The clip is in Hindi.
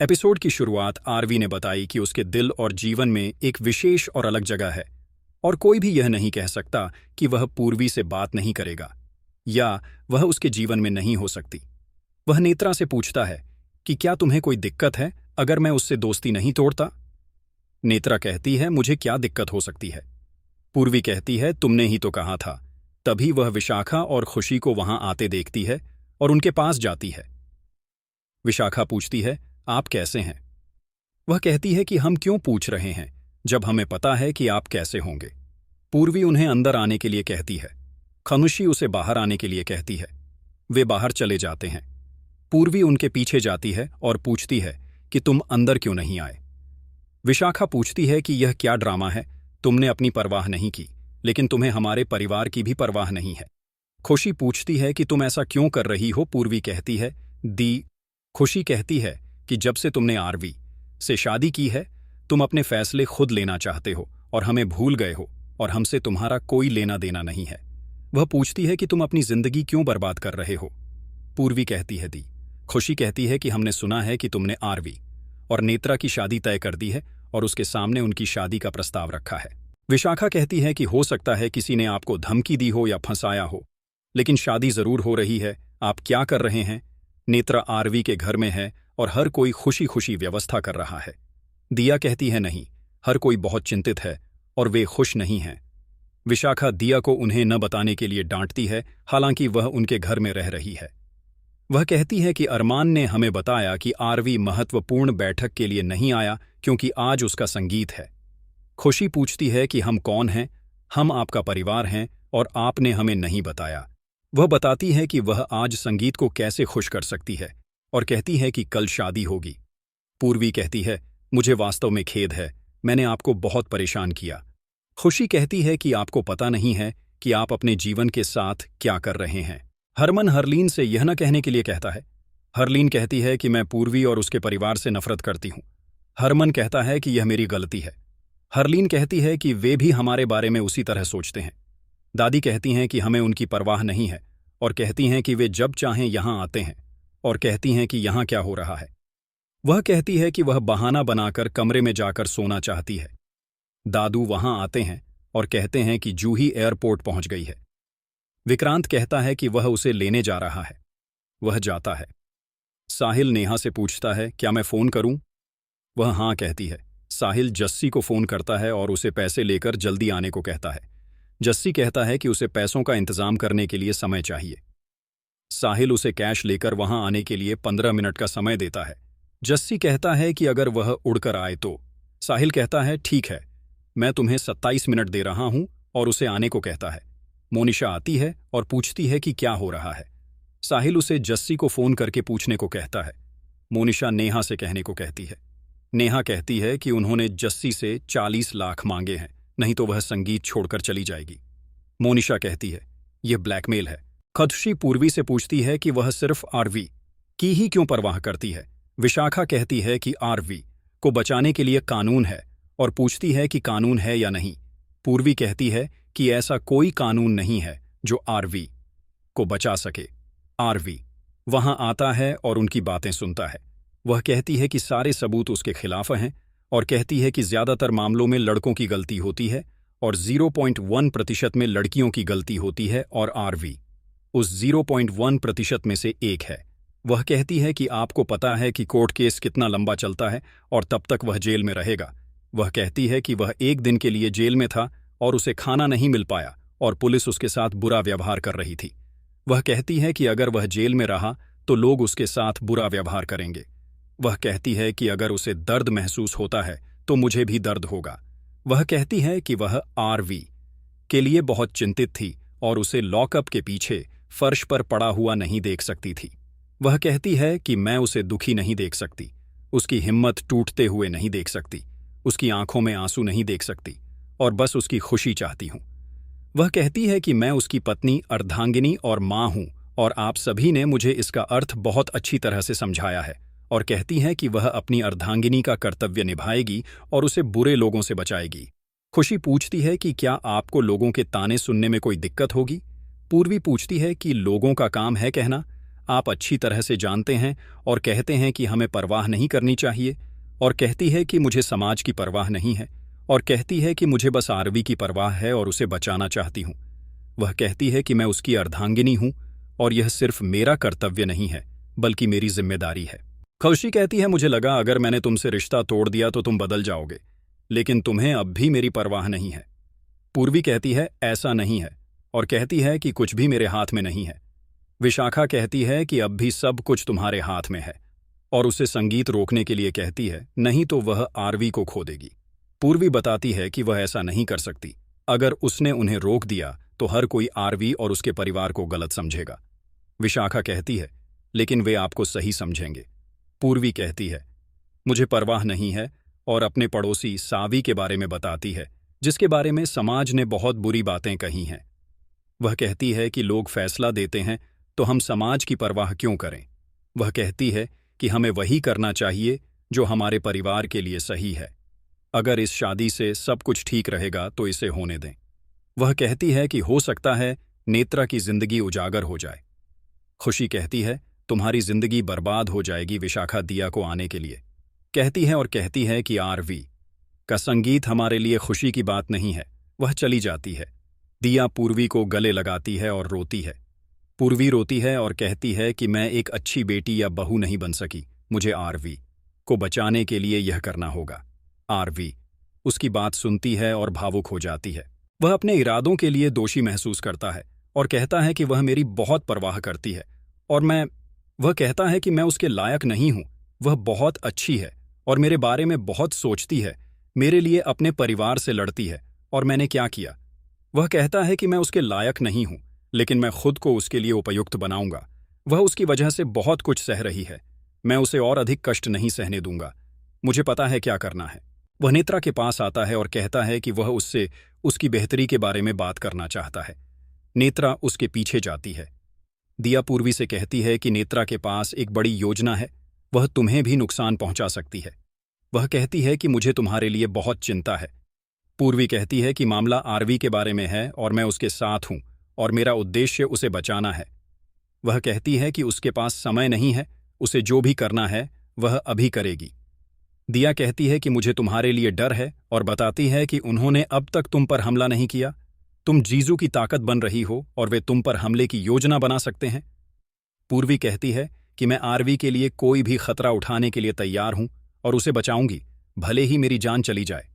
एपिसोड की शुरुआत आरवी ने बताई कि उसके दिल और जीवन में एक विशेष और अलग जगह है और कोई भी यह नहीं कह सकता कि वह पूर्वी से बात नहीं करेगा या वह उसके जीवन में नहीं हो सकती। वह नेत्रा से पूछता है कि क्या तुम्हें कोई दिक्कत है अगर मैं उससे दोस्ती नहीं तोड़ता। नेत्रा कहती है मुझे क्या दिक्कत हो सकती है। पूर्वी कहती है तुमने ही तो कहा था। तभी वह विशाखा और खुशी को वहां आते देखती है और उनके पास जाती है। विशाखा पूछती है आप कैसे हैं। वह कहती है कि हम क्यों पूछ रहे हैं जब हमें पता है कि आप कैसे होंगे। पूर्वी उन्हें अंदर आने के लिए कहती है। खनुशी उसे बाहर आने के लिए कहती है। वे बाहर चले जाते हैं। पूर्वी उनके पीछे जाती है और पूछती है कि तुम अंदर क्यों नहीं आए। विशाखा पूछती है कि यह क्या ड्रामा है, तुमने अपनी परवाह नहीं की लेकिन तुम्हें हमारे परिवार की भी परवाह नहीं है। खुशी पूछती है कि तुम ऐसा क्यों कर रही हो। पूर्वी कहती है दी। खुशी कहती है कि जब से तुमने आरवी से शादी की है तुम अपने फैसले खुद लेना चाहते हो और हमें भूल गए हो और हमसे तुम्हारा कोई लेना देना नहीं है। वह पूछती है कि तुम अपनी जिंदगी क्यों बर्बाद कर रहे हो। पूर्वी कहती है दी। खुशी कहती है कि हमने सुना है कि तुमने आरवी और नेत्रा की शादी तय कर दी है और उसके सामने उनकी शादी का प्रस्ताव रखा है। विशाखा कहती है कि हो सकता है किसी ने आपको धमकी दी हो या फंसाया हो, लेकिन शादी जरूर हो रही है। आप क्या कर रहे हैं। नेत्रा आरवी के घर में है और हर कोई खुशी खुशी व्यवस्था कर रहा है। दिया कहती है नहीं, हर कोई बहुत चिंतित है और वे खुश नहीं हैं। विशाखा दिया को उन्हें न बताने के लिए डांटती है, हालांकि वह उनके घर में रह रही है। वह कहती है कि अरमान ने हमें बताया कि आरवी महत्वपूर्ण बैठक के लिए नहीं आया क्योंकि आज उसका संगीत है। खुशी पूछती है कि हम कौन हैं। हम आपका परिवार हैं और आपने हमें नहीं बताया। वह बताती है कि वह आज संगीत को कैसे खुश कर सकती है और कहती है कि कल शादी होगी। पूर्वी कहती है मुझे वास्तव में खेद है, मैंने आपको बहुत परेशान किया। खुशी कहती है कि आपको पता नहीं है कि आप अपने जीवन के साथ क्या कर रहे हैं। हरमन हरलीन से यह न कहने के लिए कहता है। हरलीन कहती है कि मैं पूर्वी और उसके परिवार से नफरत करती हूं। हरमन कहता है कि यह मेरी गलती है। हरलीन कहती है कि वे भी हमारे बारे में उसी तरह सोचते हैं। दादी कहती हैं कि हमें उनकी परवाह नहीं है और कहती हैं कि वे जब चाहें यहां आते हैं और कहती हैं कि यहां क्या हो रहा है। वह कहती है कि वह बहाना बनाकर कमरे में जाकर सोना चाहती है। दादू वहां आते हैं और कहते हैं कि जूही एयरपोर्ट पहुंच गई है। विक्रांत कहता है कि वह उसे लेने जा रहा है। वह जाता है। साहिल नेहा से पूछता है क्या मैं फोन करूं। वह हां कहती है। साहिल जस्सी को फोन करता है और उसे पैसे लेकर जल्दी आने को कहता है। जस्सी कहता है कि उसे पैसों का इंतजाम करने के लिए समय चाहिए। साहिल उसे कैश लेकर वहां आने के लिए 15 मिनट का समय देता है। जस्सी कहता है कि अगर वह उड़कर आए तो। साहिल कहता है ठीक है, मैं तुम्हें 27 मिनट दे रहा हूं और उसे आने को कहता है। मोनिशा आती है और पूछती है कि क्या हो रहा है। साहिल उसे जस्सी को फोन करके पूछने को कहता है। मोनिशा नेहा से कहने को कहती है। नेहा कहती है कि उन्होंने जस्सी से 40 लाख मांगे हैं, नहीं तो वह संगीत छोड़कर चली जाएगी। मोनिशा कहती है यह ब्लैकमेल है। खदशी पूर्वी से पूछती है कि वह सिर्फ आरवी की ही क्यों परवाह करती है। विशाखा कहती है कि आरवी को बचाने के लिए कानून है और पूछती है कि कानून है या नहीं। पूर्वी कहती है कि ऐसा कोई कानून नहीं है जो आरवी को बचा सके। आरवी वहां आता है और उनकी बातें सुनता है। वह कहती है कि सारे सबूत उसके खिलाफ हैं और कहती है कि ज्यादातर मामलों में लड़कों की गलती होती है और 0.1% में लड़कियों की गलती होती है और आरवी उस 0.1% में से एक है। वह कहती है कि आपको पता है कि कोर्ट केस कितना लंबा चलता है और तब तक वह जेल में रहेगा। वह कहती है कि वह एक दिन के लिए जेल में था और उसे खाना नहीं मिल पाया और पुलिस उसके साथ बुरा व्यवहार कर रही थी। वह कहती है कि अगर वह जेल में रहा तो लोग उसके साथ बुरा व्यवहार करेंगे। वह कहती है कि अगर उसे दर्द महसूस होता है तो मुझे भी दर्द होगा। वह कहती है कि वह आरवी के लिए बहुत चिंतित थी और उसे लॉकअप के पीछे फर्श पर पड़ा हुआ नहीं देख सकती थी। वह कहती है कि मैं उसे दुखी नहीं देख सकती, उसकी हिम्मत टूटते हुए नहीं देख सकती, उसकी आंखों में आंसू नहीं देख सकती और बस उसकी खुशी चाहती हूं। वह कहती है कि मैं उसकी पत्नी अर्धांगिनी और मां हूं और आप सभी ने मुझे इसका अर्थ बहुत अच्छी तरह से समझाया है और कहती है कि वह अपनी अर्धांगिनी का कर्तव्य निभाएगी और उसे बुरे लोगों से बचाएगी। खुशी पूछती है कि क्या आपको लोगों के ताने सुनने में कोई दिक्कत होगी। पूर्वी पूछती है कि लोगों का काम है कहना, आप अच्छी तरह से जानते हैं और कहते हैं कि हमें परवाह नहीं करनी चाहिए, और कहती है कि मुझे समाज की परवाह नहीं है, और कहती है कि मुझे बस आरवी की परवाह है और उसे बचाना चाहती हूँ। वह कहती है कि मैं उसकी अर्धांगिनी हूँ और यह सिर्फ मेरा कर्तव्य नहीं है बल्कि मेरी जिम्मेदारी है। खुशी कहती है, मुझे लगा अगर मैंने तुमसे रिश्ता तोड़ दिया तो तुम बदल जाओगे, लेकिन तुम्हें अब भी मेरी परवाह नहीं है। पूर्वी कहती है, ऐसा नहीं है, और कहती है कि कुछ भी मेरे हाथ में नहीं है। विशाखा कहती है कि अब भी सब कुछ तुम्हारे हाथ में है, और उसे संगीत रोकने के लिए कहती है, नहीं तो वह आरवी को खो देगी। पूर्वी बताती है कि वह ऐसा नहीं कर सकती। अगर उसने उन्हें रोक दिया तो हर कोई आरवी और उसके परिवार को गलत समझेगा। विशाखा कहती है, लेकिन वे आपको सही समझेंगे। पूर्वी कहती है, मुझे परवाह नहीं है, और अपने पड़ोसी सावी के बारे में बताती है, जिसके बारे में समाज ने बहुत बुरी बातें कही हैं। वह कहती है कि लोग फैसला देते हैं तो हम समाज की परवाह क्यों करें। वह कहती है कि हमें वही करना चाहिए जो हमारे परिवार के लिए सही है। अगर इस शादी से सब कुछ ठीक रहेगा तो इसे होने दें। वह कहती है कि हो सकता है नेत्रा की जिंदगी उजागर हो जाए। खुशी कहती है, तुम्हारी जिंदगी बर्बाद हो जाएगी विशाखा दिया को आने के लिए कहती है, और कहती है कि आरवी का संगीत हमारे लिए खुशी की बात नहीं है। वह चली जाती है। दिया पूर्वी को गले लगाती है और रोती है। पूर्वी रोती है और कहती है कि मैं एक अच्छी बेटी या बहू नहीं बन सकी, मुझे आरवी को बचाने के लिए यह करना होगा। आरवी उसकी बात सुनती है और भावुक हो जाती है। वह अपने इरादों के लिए दोषी महसूस करता है और कहता है कि वह मेरी बहुत परवाह करती है और वह कहता है कि मैं उसके लायक नहीं हूं। वह बहुत अच्छी है और मेरे बारे में बहुत सोचती है, मेरे लिए अपने परिवार से लड़ती है, और मैंने क्या किया। वह कहता है कि मैं उसके लायक नहीं हूं, लेकिन मैं खुद को उसके लिए उपयुक्त बनाऊंगा। वह उसकी वजह से बहुत कुछ सह रही है, मैं उसे और अधिक कष्ट नहीं सहने दूंगा। मुझे पता है क्या करना है। वह नेत्रा के पास आता है और कहता है कि वह उससे उसकी बेहतरी के बारे में बात करना चाहता है। नेत्रा उसके पीछे जाती है। दिया पूर्वी से कहती है कि नेत्रा के पास एक बड़ी योजना है, वह तुम्हें भी नुकसान पहुंचा सकती है। वह कहती है कि मुझे तुम्हारे लिए बहुत चिंता है। पूर्वी कहती है कि मामला आरवी के बारे में है और मैं उसके साथ हूं और मेरा उद्देश्य उसे बचाना है। वह कहती है कि उसके पास समय नहीं है, उसे जो भी करना है वह अभी करेगी। दिया कहती है कि मुझे तुम्हारे लिए डर है और बताती है कि उन्होंने अब तक तुम पर हमला नहीं किया। तुम जीजू की ताकत बन रही हो और वे तुम पर हमले की योजना बना सकते हैं। पूर्वी कहती है कि मैं आरवी के लिए कोई भी खतरा उठाने के लिए तैयार हूं और उसे बचाऊंगी, भले ही मेरी जान चली जाए।